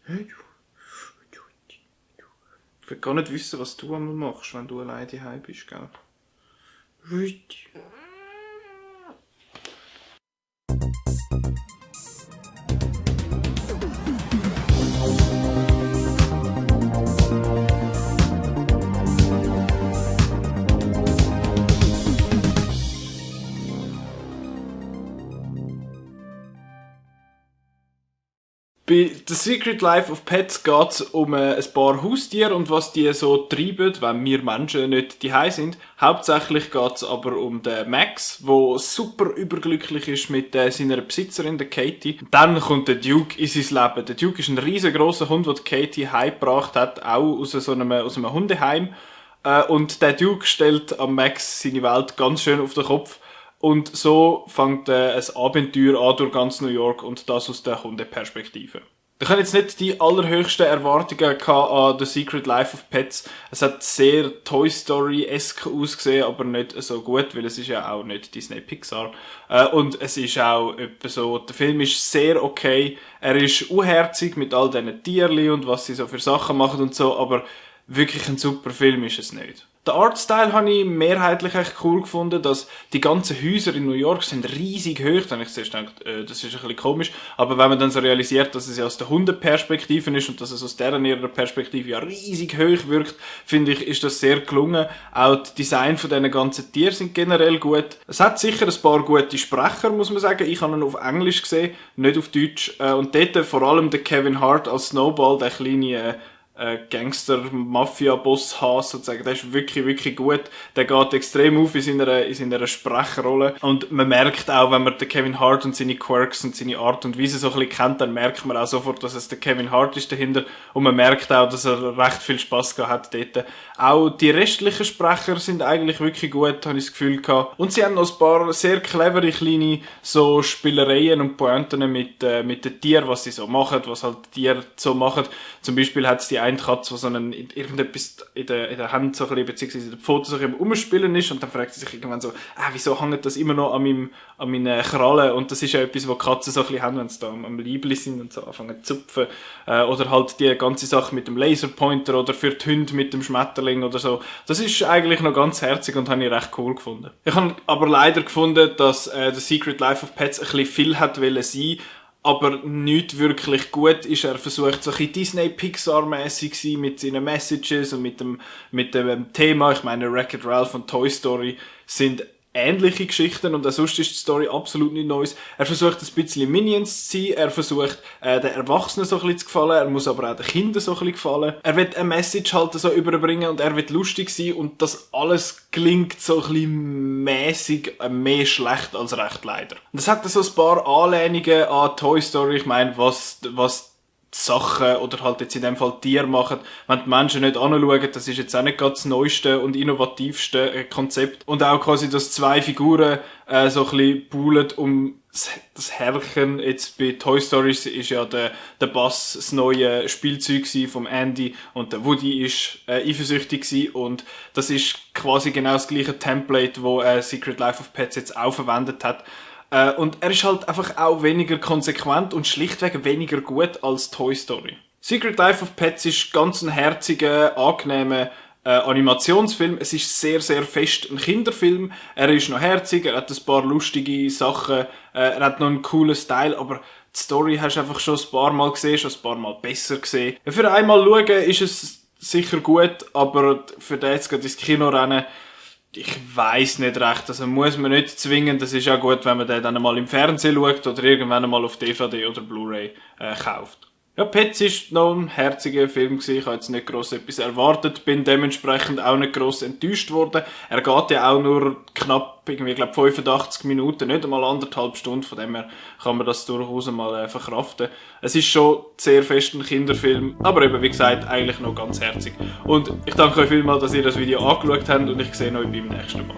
Ich will gar nicht wissen, was du einmal machst, wenn du alleine daheim bist, gell? Bei The Secret Life of Pets geht es um ein paar Haustiere und was die so treiben, wenn wir Menschen nicht daheim sind. Hauptsächlich geht es aber um den Max, der super überglücklich ist mit seiner Besitzerin, der Katie. Dann kommt der Duke in sein Leben. Der Duke ist ein riesengroßer Hund, den die Katie heimgebracht hat, auch aus einem Hundeheim. Und der Duke stellt am Max seine Welt ganz schön auf den Kopf. Und so fängt ein Abenteuer an durch ganz New York und das aus der Hundeperspektive. Ich hatte jetzt nicht die allerhöchsten Erwartungen an The Secret Life of Pets. Es hat sehr Toy Story-esque ausgesehen, aber nicht so gut, weil es ist ja auch nicht Disney Pixar. Und es ist auch etwa so, der Film ist sehr okay. Er ist unherzig mit all diesen Tierli und was sie so für Sachen machen und so, aber wirklich ein super Film ist es nicht. Den Artstyle habe ich mehrheitlich echt cool gefunden, dass die ganzen Häuser in New York sind riesig hoch. Da habe ich zuerst gedacht, das ist ein bisschen komisch. Aber wenn man dann so realisiert, dass es ja aus der Hundeperspektive ist und dass es aus deren ihrer Perspektive ja riesig hoch wirkt, finde ich, ist das sehr gelungen. Auch das Design von diesen ganzen Tieren sind generell gut. Es hat sicher ein paar gute Sprecher, muss man sagen. Ich habe ihn auf Englisch gesehen, nicht auf Deutsch. Und dort vor allem der Kevin Hart als Snowball, der kleine Gangster-Mafia-Boss-Has sozusagen, der ist wirklich, wirklich gut. Der geht extrem auf in seiner Sprechrolle. Und man merkt auch, wenn man den Kevin Hart und seine Quirks und seine Art und Weise so ein bisschen kennt, dann merkt man auch sofort, dass es der Kevin Hart ist dahinter. Und man merkt auch, dass er recht viel Spass gehabt hat dort. Auch die restlichen Sprecher sind eigentlich wirklich gut, habe ich das Gefühl gehabt. Und sie haben noch ein paar sehr clevere kleine so Spielereien und Pointen mit den Tieren, was sie so machen, was halt die Tiere so machen. Zum Beispiel hat es die eine Katze, die so irgendetwas in der Hand so ein bisschen, beziehungsweise in den Pfoten so ein bisschen umspielen ist und dann fragt sie sich irgendwann so, wieso hängt das immer noch an meinen Krallen? Und das ist ja etwas, was Katzen so ein bisschen haben, wenn sie da am Leibli sind und so anfangen zu zupfen. Oder halt die ganze Sache mit dem Laserpointer oder für die Hunde mit dem Schmetterling oder so. Das ist eigentlich noch ganz herzig und habe ich recht cool gefunden. Ich habe aber leider gefunden, dass The Secret Life of Pets ein bisschen viel hat wollen sein, aber nicht wirklich gut ist. Er versucht so ein bisschen Disney-Pixar-mässig sein mit seinen Messages und mit dem Thema. Ich meine, Wreck-It Ralph und Toy Story sind ähnliche Geschichten und sonst ist die Story absolut nicht Neues. Er versucht ein bisschen Minions zu sein, er versucht den Erwachsenen so ein bisschen zu gefallen, er muss aber auch den Kindern so ein bisschen gefallen. Er will eine Message halt so überbringen und er will lustig sein und das alles klingt so ein bisschen mäßig, mehr schlecht als recht leider. Und es hat so ein paar Anlehnungen an Toy Story, ich meine, was Sachen oder halt jetzt in dem Fall Tiere machen, wenn die Menschen nicht anschauen, das ist jetzt auch nicht gerade das neueste und innovativste Konzept. Und auch quasi, dass zwei Figuren so ein bisschen buhlen um das Herrchen. Jetzt bei Toy Story ist ja der Buzz das neue Spielzeug vom Andy und der Woody ist eifersüchtig gewesen und das ist quasi genau das gleiche Template, wo Secret Life of Pets jetzt auch verwendet hat. Und er ist halt einfach auch weniger konsequent und schlichtweg weniger gut als Toy Story. Secret Life of Pets ist ganz ein herziger, angenehmer Animationsfilm. Es ist sehr, sehr fest ein Kinderfilm. Er ist noch herzig, er hat ein paar lustige Sachen, er hat noch einen coolen Style, aber die Story hast du einfach schon ein paar Mal gesehen, schon ein paar Mal besser gesehen. Für einmal schauen ist es sicher gut, aber für den jetzt gerade ins Kino rennen, ich weiss nicht recht, also muss man nicht zwingen. Das ist ja gut, wenn man den dann mal im Fernsehen schaut oder irgendwann mal auf DVD oder Blu-ray kauft. Ja, Pets ist noch ein herziger Film gewesen. Ich habe jetzt nicht gross etwas erwartet, bin dementsprechend auch nicht gross enttäuscht worden. Er geht ja auch nur knapp, irgendwie, glaube 85 Minuten, nicht einmal 1,5 Stunden, von dem her kann man das durchaus mal verkraften. Es ist schon sehr fest ein Kinderfilm, aber eben, wie gesagt, eigentlich noch ganz herzig. Und ich danke euch vielmals, dass ihr das Video angeschaut habt und ich sehe euch beim nächsten Mal.